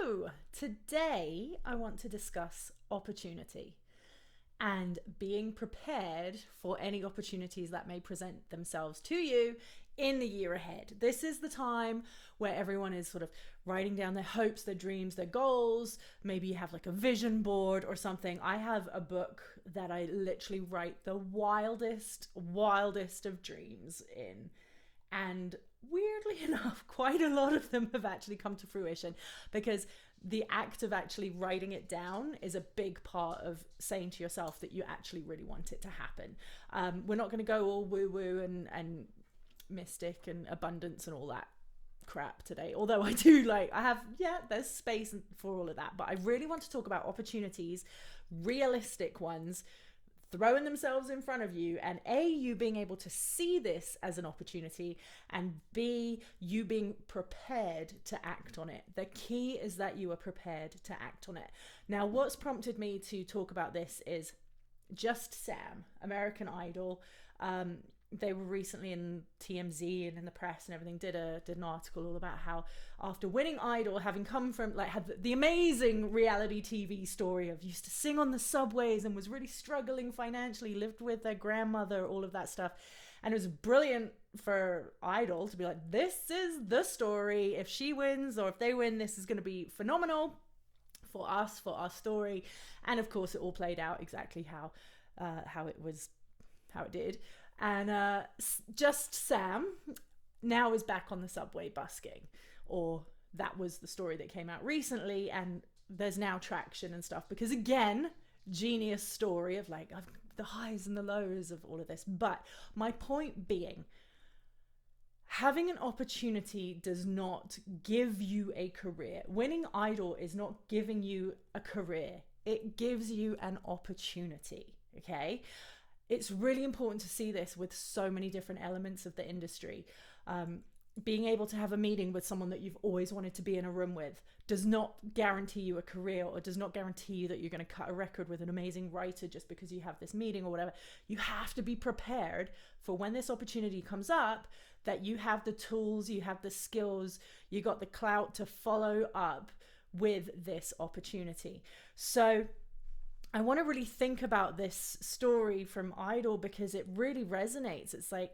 So, today I want to discuss opportunity and being prepared for any opportunities that may present themselves to you in the year ahead. This is the time where everyone is sort of writing down their hopes, their dreams, their goals. Maybe you have like a vision board or something. I have a book that I literally write the wildest of dreams in. And weirdly enough, quite a lot of them have actually come to fruition because the act of actually writing it down is a big part of saying to yourself that you actually really want it to happen. We're not going to go all woo-woo and mystic and abundance and all that crap today. Although there's space for all of that. But I really want to talk about opportunities, realistic ones, throwing themselves in front of you, and A, you being able to see this as an opportunity, and B, you being prepared to act on it. The key is that you are prepared to act on it. Now, what's prompted me to talk about this is Just Sam, American Idol. They were recently in TMZ and in the press and everything, did an article all about how after winning Idol, having come from had the amazing reality TV story of used to sing on the subways and was really struggling financially, lived with their grandmother, all of that stuff. And it was brilliant for Idol to be like, this is the story. If she wins or if they win, this is going to be phenomenal for us, for our story. And of course, it all played out exactly how it did. And Just Sam now is back on the subway busking, or that was the story that came out recently, and there's now traction and stuff because, again, genius story of like the highs and the lows of all of this. But my point being, having an opportunity does not give you a career. Winning Idol is not giving you a career. It gives you an opportunity, okay? It's really important to see this with so many different elements of the industry. Being able to have a meeting with someone that you've always wanted to be in a room with does not guarantee you a career, or does not guarantee you that you're going to cut a record with an amazing writer just because you have this meeting or whatever. You have to be prepared for when this opportunity comes up, that you have the tools, you have the skills, you got the clout to follow up with this opportunity. So I want to really think about this story from Idol because it really resonates. It's like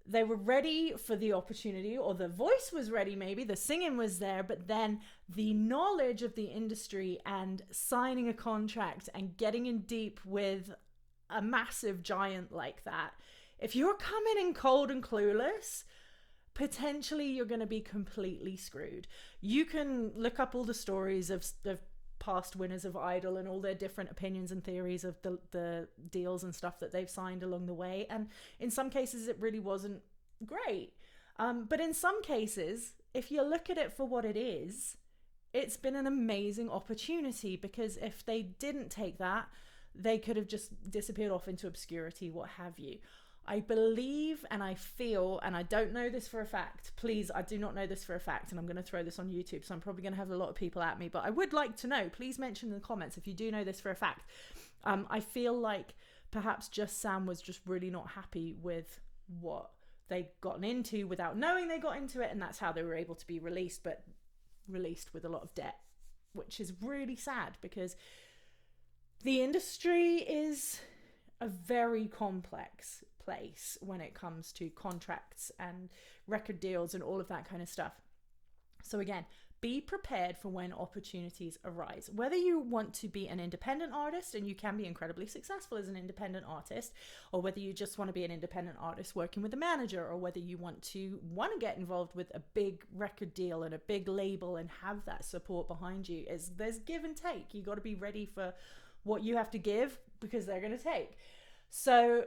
they were ready for the opportunity, or the voice was ready, maybe the singing was there, but then the knowledge of the industry and signing a contract and getting in deep with a massive giant like that. If you're coming in cold and clueless, potentially you're going to be completely screwed. You can look up all the stories of past winners of Idol and all their different opinions and theories of the deals and stuff that they've signed along the way. And in some cases, it really wasn't great. But in some cases, if you look at it for what it is, it's been an amazing opportunity, because if they didn't take that, they could have just disappeared off into obscurity, what have you. I believe and I feel, and I don't know this for a fact, please, I do not know this for a fact, and I'm going to throw this on YouTube, so I'm probably going to have a lot of people at me, but I would like to know. Please mention in the comments if you do know this for a fact. I feel like perhaps Just Sam was just really not happy with what they'd gotten into without knowing they got into it, and that's how they were able to be released, but released with a lot of debt, which is really sad because the industry is a very complex place when it comes to contracts and record deals and all of that kind of stuff. So again, be prepared for when opportunities arise. Whether you want to be an independent artist, and you can be incredibly successful as an independent artist, or whether you just want to be an independent artist working with a manager, or whether you want to get involved with a big record deal and a big label and have that support behind you, there's give and take. You got to be ready for what you have to give because they're going to take. So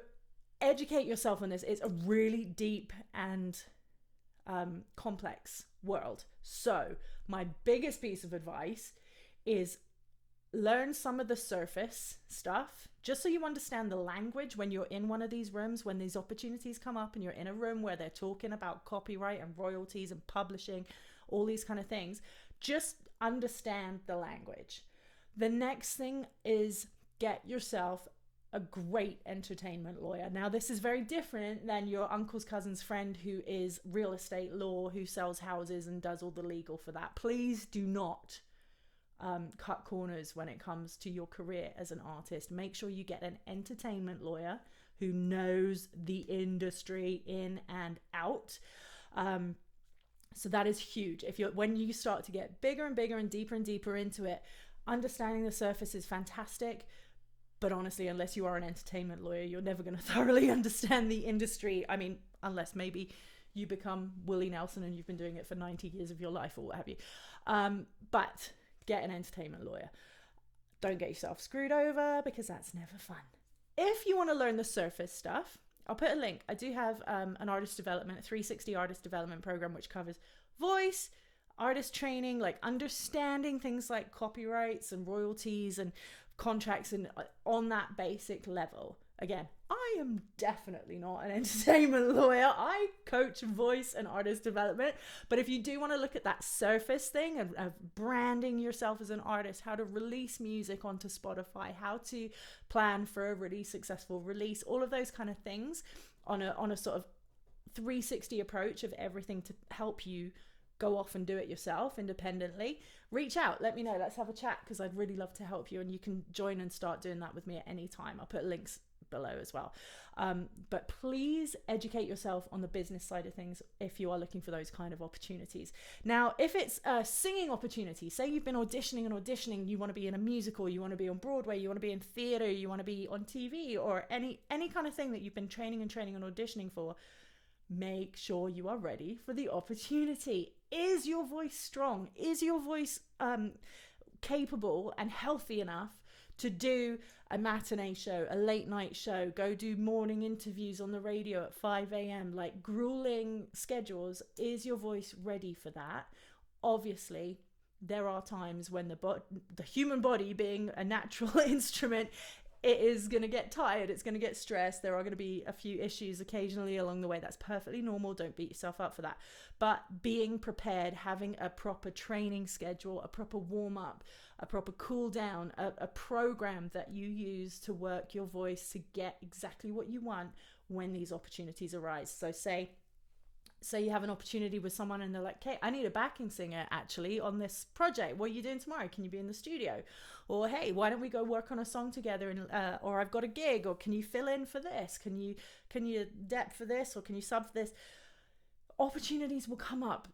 educate yourself on this. It's a really deep and complex world. So my biggest piece of advice is learn some of the surface stuff, just so you understand the language when you're in one of these rooms, when these opportunities come up and you're in a room where they're talking about copyright and royalties and publishing, all these kind of things. Just understand the language. The next thing is get yourself a great entertainment lawyer. Now, this is very different than your uncle's cousin's friend who is real estate law, who sells houses and does all the legal for that. Please do not cut corners when it comes to your career as an artist. Make sure you get an entertainment lawyer who knows the industry in and out. So that is huge. When you start to get bigger and bigger and deeper into it, understanding the surface is fantastic. But honestly, unless you are an entertainment lawyer, you're never going to thoroughly understand the industry. I mean, unless maybe you become Willie Nelson and you've been doing it for 90 years of your life or what have you. But get an entertainment lawyer. Don't get yourself screwed over, because that's never fun. If you want to learn the surface stuff, I'll put a link. I do have an artist development, a 360 artist development program, which covers voice, artist training, like understanding things like copyrights and royalties and contracts, and on that basic level. Again, I am definitely not an entertainment lawyer. I coach voice and artist development. But if you do want to look at that surface thing of branding yourself as an artist, how to release music onto Spotify, how to plan for a really successful release, all of those kind of things on a sort of 360 approach of everything to help you go off and do it yourself independently, reach out, let me know, let's have a chat, because I'd really love to help you, and you can join and start doing that with me at any time. I'll put links below as well. But please educate yourself on the business side of things if you are looking for those kind of opportunities. Now, if it's a singing opportunity, say you've been auditioning, you want to be in a musical, you want to be on Broadway, you want to be in theater, you want to be on TV, or any kind of thing that you've been training and auditioning for, make sure you are ready for the opportunity. Is your voice strong? Is your voice capable and healthy enough to do a matinee show, a late night show, go do morning interviews on the radio at 5 a.m, like grueling schedules? Is your voice ready for that? Obviously, there are times when the human body, being a natural instrument, it is going to get tired, it's going to get stressed, there are going to be a few issues occasionally along the way. That's perfectly normal, don't beat yourself up for that. But being prepared, having a proper training schedule, a proper warm-up, a proper cool down, a program that you use to work your voice to get exactly what you want when these opportunities arise. So say you have an opportunity with someone and they're like, hey, I need a backing singer actually on this project. What are you doing tomorrow? Can you be in the studio? Or hey, why don't we go work on a song together? And or I've got a gig, or can you fill in for this? Can you dep for this, or can you sub for this? Opportunities will come up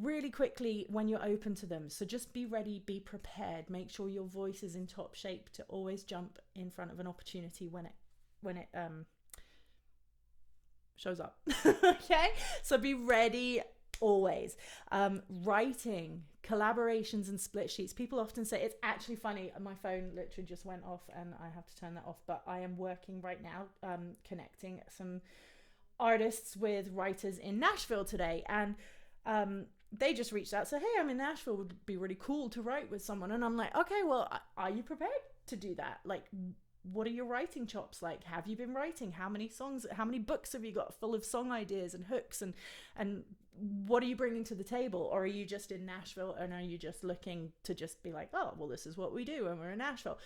really quickly when you're open to them. So just be ready, be prepared. Make sure your voice is in top shape to always jump in front of an opportunity when it shows up. Okay, so be ready always. Writing, collaborations and split sheets. People often say, it's actually funny, my phone literally just went off and I have to turn that off, but I am working right now connecting some artists with writers in Nashville today, and they just reached out, said, hey, I'm in Nashville, would be really cool to write with someone. And I'm like, okay, well, are you prepared to do that? Like, what are your writing chops like? Have you been writing? How many songs, how many books have you got full of song ideas and hooks, and what are you bringing to the table? Or are you just in Nashville and are you just looking to just be like, oh, well, this is what we do when we're in Nashville?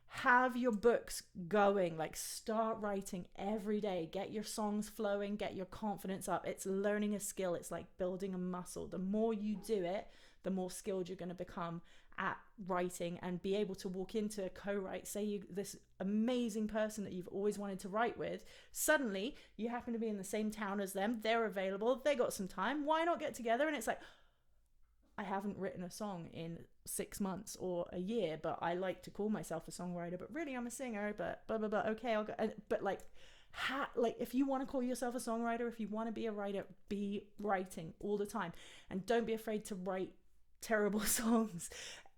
Have your books going, like start writing every day, get your songs flowing, get your confidence up. It's learning a skill. It's like building a muscle. The more you do it, the more skilled you're going to become at writing and be able to walk into a co-write. Say you this amazing person that you've always wanted to write with, suddenly you happen to be in the same town as them, they're available, they got some time, why not get together? And it's like, I haven't written a song in 6 months or a year, but I like to call myself a songwriter, but really I'm a singer, but blah blah blah. Okay, I'll go. But like if you want to call yourself a songwriter, if you want to be a writer, be writing all the time, and don't be afraid to write terrible songs.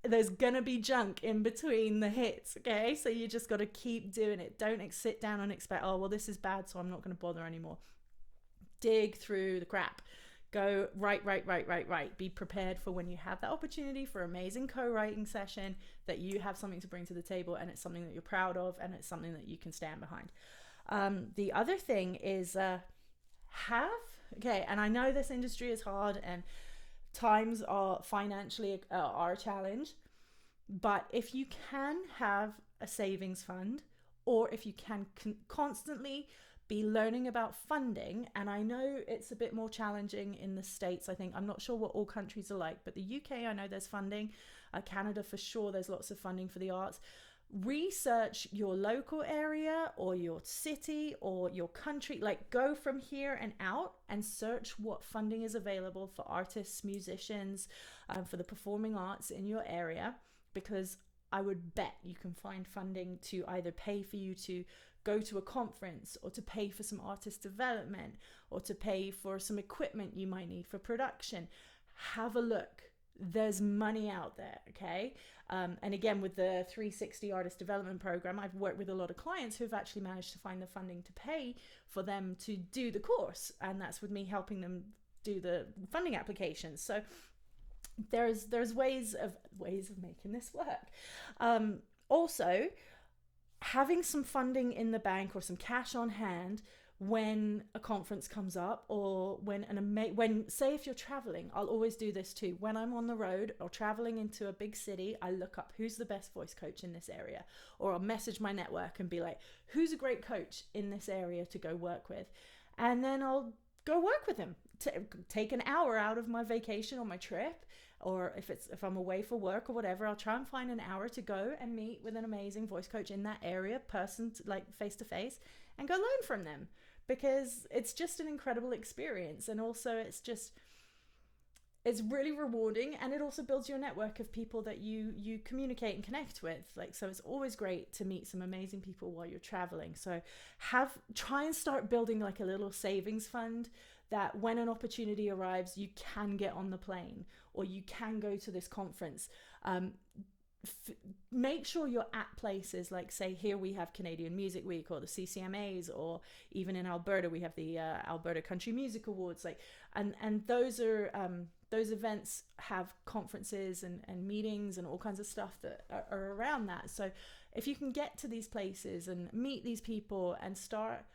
There's gonna be junk in between the hits, okay? So you just got to keep doing it. Don't sit down and expect, oh, well, this is bad, so I'm not going to bother anymore. Dig through the crap. Go write. Be prepared for when you have that opportunity for amazing co-writing session, that you have something to bring to the table, and it's something that you're proud of, and it's something that you can stand behind. The other thing is and I know this industry is hard and times are financially are a challenge, but if you can have a savings fund, or if you can constantly be learning about funding. And I know it's a bit more challenging in the States. I think, I'm not sure what all countries are like, but the UK, I know there's funding. Canada, for sure, there's lots of funding for the arts. Research your local area or your city or your country. Like, go from here and out and search what funding is available for artists, musicians, for the performing arts in your area, because I would bet you can find funding to either pay for you to go to a conference, or to pay for some artist development, or to pay for some equipment you might need for production. Have a look. There's money out there, okay? And again, with the 360 Artist Development Program, I've worked with a lot of clients who've actually managed to find the funding to pay for them to do the course. And that's with me helping them do the funding applications. So there's ways of making this work. Also, having some funding in the bank or some cash on hand when a conference comes up, or when say if you're traveling. I'll always do this too. When I'm on the road or traveling into a big city, I look up who's the best voice coach in this area, or I'll message my network and be like, who's a great coach in this area to go work with, and then I'll go work with them. Take an hour out of my vacation or my trip, or if I'm away for work or whatever, I'll try and find an hour to go and meet with an amazing voice coach in that area, like face to face, and go learn from them, because it's just an incredible experience. And also it's really rewarding, and it also builds your network of people that you communicate and connect with. Like, so it's always great to meet some amazing people while you're traveling. So try and start building like a little savings fund, that when an opportunity arrives, you can get on the plane or you can go to this conference. Make sure you're at places like, say, here we have Canadian Music Week or the CCMAs, or even in Alberta we have the Alberta Country Music Awards. Like, and those events have conferences and meetings and all kinds of stuff that are around that. So if you can get to these places and meet these people and start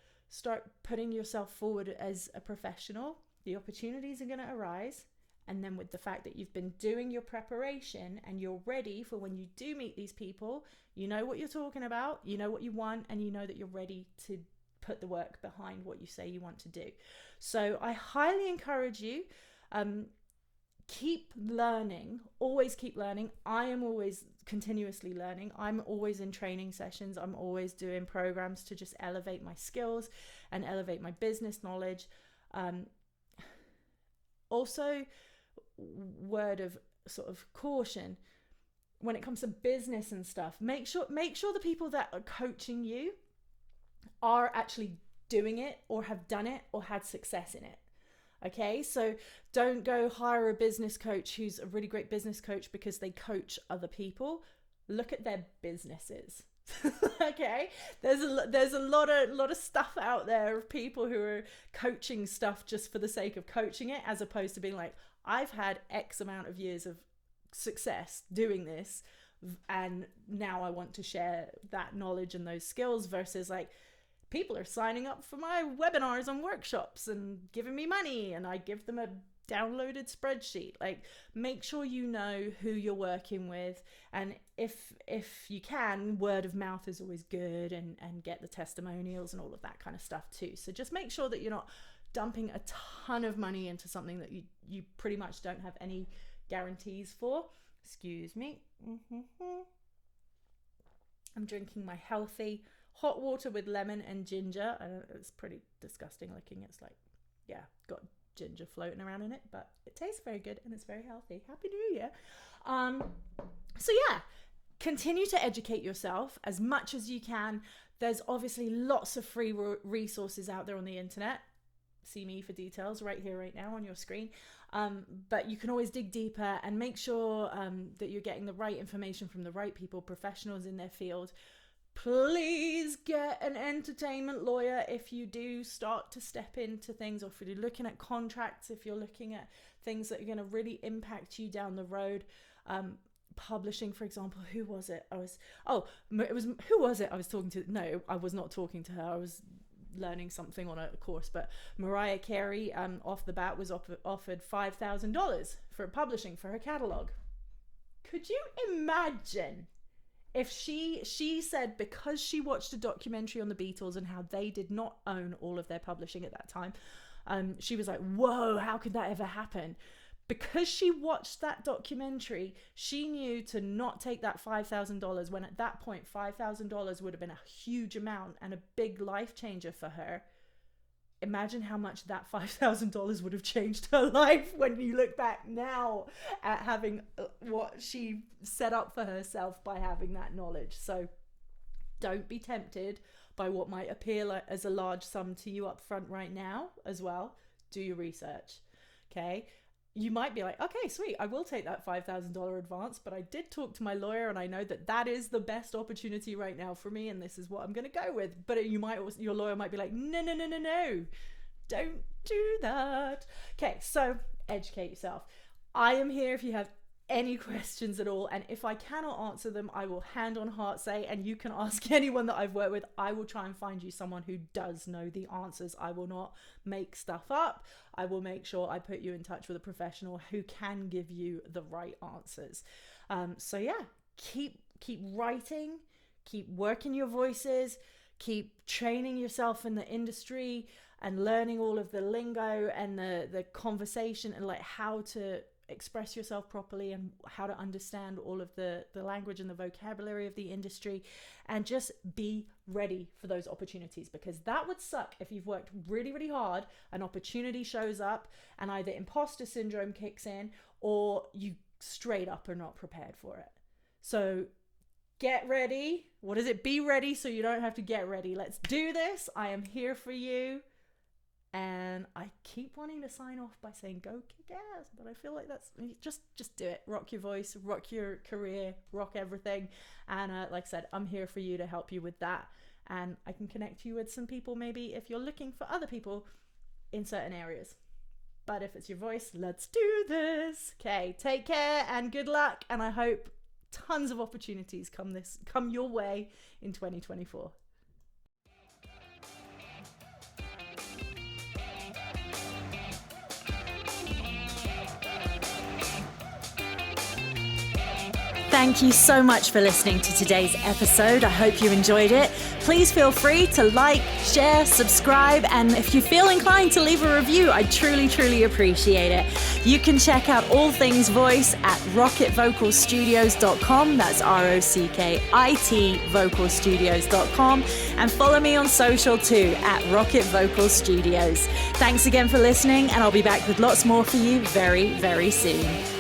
putting yourself forward as a professional, the opportunities are going to arise. And then with the fact that you've been doing your preparation and you're ready for when you do meet these people, you know what you're talking about, you know what you want, and you know that you're ready to put the work behind what you say you want to do. So I highly encourage you, keep learning, always keep learning. I am always continuously learning. I'm always in training sessions. I'm always doing programs to just elevate my skills and elevate my business knowledge. Also, word of sort of caution when it comes to business and stuff, make sure the people that are coaching you are actually doing it or have done it or had success in it. Okay, so don't go hire a business coach who's a really great business coach because they coach other people. Look at their businesses. Okay, there's a lot of stuff out there of people who are coaching stuff just for the sake of coaching it, as opposed to being like, I've had X amount of years of success doing this, and now I want to share that knowledge and those skills, versus like, people are signing up for my webinars and workshops and giving me money, and I give them a downloaded spreadsheet. Like, make sure you know who you're working with, and if you can, word of mouth is always good, and get the testimonials and all of that kind of stuff too. So just make sure that you're not dumping a ton of money into something that you pretty much don't have any guarantees for. Excuse me. I'm drinking my healthy hot water with lemon and ginger. It's pretty disgusting looking. It's like, yeah, got ginger floating around in it, but it tastes very good and it's very healthy. Happy New Year. So yeah, continue to educate yourself as much as you can. There's obviously lots of free resources out there on the internet. See me for details right here, right now on your screen. But you can always dig deeper and make sure that you're getting the right information from the right people, professionals in their field. Please get an entertainment lawyer if you do start to step into things, or if you're looking at contracts, if you're looking at things that are going to really impact you down the road. Publishing, for example, who was it I was talking to? No, I was not talking to her. I was learning something on a course, but Mariah Carey off the bat was offered $5,000 for publishing for her catalog. Could you imagine if she said, because she watched a documentary on the Beatles and how they did not own all of their publishing at that time, she was like, whoa, how could that ever happen? Because she watched that documentary, she knew to not take that $5,000, when at that point $5,000 would have been a huge amount and a big life changer for her. Imagine how much that $5,000 would have changed her life when you look back now at having what she set up for herself by having that knowledge. So don't be tempted by what might appear like as a large sum to you up front right now as well. Do your research, okay? You might be like, okay, sweet, I will take that $5,000 advance, but I did talk to my lawyer and I know that that is the best opportunity right now for me and this is what I'm going to go with. But your lawyer might be like, no, don't do that. Okay, so educate yourself. I am here if you have any questions at all, and if I cannot answer them, I will hand on heart say, and you can ask anyone that I've worked with. I will try and find you someone who does know the answers. I will not make stuff up. I will make sure I put you in touch with a professional who can give you the right answers. So yeah, keep writing, keep working your voices, keep training yourself in the industry and learning all of the lingo and the conversation and like how to express yourself properly and how to understand all of the language and the vocabulary of the industry, and just be ready for those opportunities, because that would suck if you've worked really, really hard, an opportunity shows up and either imposter syndrome kicks in or you straight up are not prepared for it. So get ready. What is it? Be ready so you don't have to get ready. Let's do this. I am here for you. And I keep wanting to sign off by saying go kick ass, but I feel like that's just do it. Rock your voice, rock your career, rock everything. And like I said, I'm here for you to help you with that, and I can connect you with some people maybe if you're looking for other people in certain areas. But if it's your voice, let's do this. Okay, take care and good luck, and I hope tons of opportunities come your way in 2024. Thank you so much for listening to today's episode. I hope you enjoyed it. Please feel free to like, share, subscribe, and if you feel inclined to leave a review, I truly, truly appreciate it. You can check out all things voice at rocketvocalstudios.com. That's ROCKIT vocalstudios.com, and follow me on social too at Rocket Vocal Studios. Thanks again for listening, and I'll be back with lots more for you very, very soon.